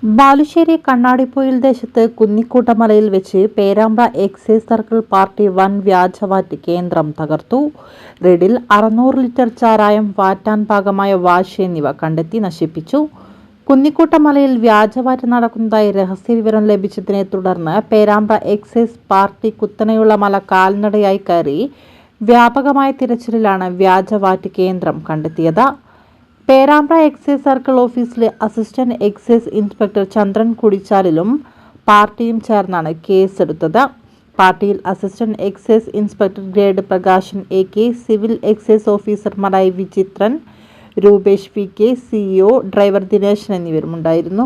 ബാലുശ്ശേരി കണ്ണാടിപ്പൊയിൽ ദേശത്ത് കുന്നിക്കോട്ടമലയിൽ വെച്ച് Perambra excise circle party വൻ വ്യാജവാറ്റ് കേന്ദ്രം തകർത്തു. റെയ്ഡിൽ 600 ലിറ്റർ ചാരായം, വാറ്റാൻ പാകമായ വാഷ് എന്നിവ കണ്ടെത്തി നശിപ്പിച്ചു. കുന്നിക്കോട്ടമലയിൽ വ്യാജവാറ്റ് നടക്കുന്നതായി രഹസ്യവിവരം ലഭിച്ചതിനെ തുടർന്ന് പേരാമ്പ്ര എക്സൈസ് പാർട്ടി കുത്തനെയുള്ള മല കാൽനടയായി കയറി വ്യാപകമായ തിരച്ചിലിലാണ് വ്യാജവാറ്റ് കേന്ദ്രം കണ്ടെത്തിയത്. പേരാമ്പ്ര എക്സൈസ് സർക്കിൾ ഓഫീസിലെ അസിസ്റ്റന്റ് എക്സൈസ് ഇൻസ്പെക്ടർ ചന്ദ്രൻ കുടിച്ചാലിലും പാർട്ടിയും ചേർന്നാണ് കേസെടുത്തത്. പാർട്ടിയിൽ assistant excise inspector grade Prakashan AK, civil excise ഓഫീസർമാരായ Vichithran, Rupesh VK, CEO, driver Dineshan എന്നിവരുമുണ്ടായിരുന്നു.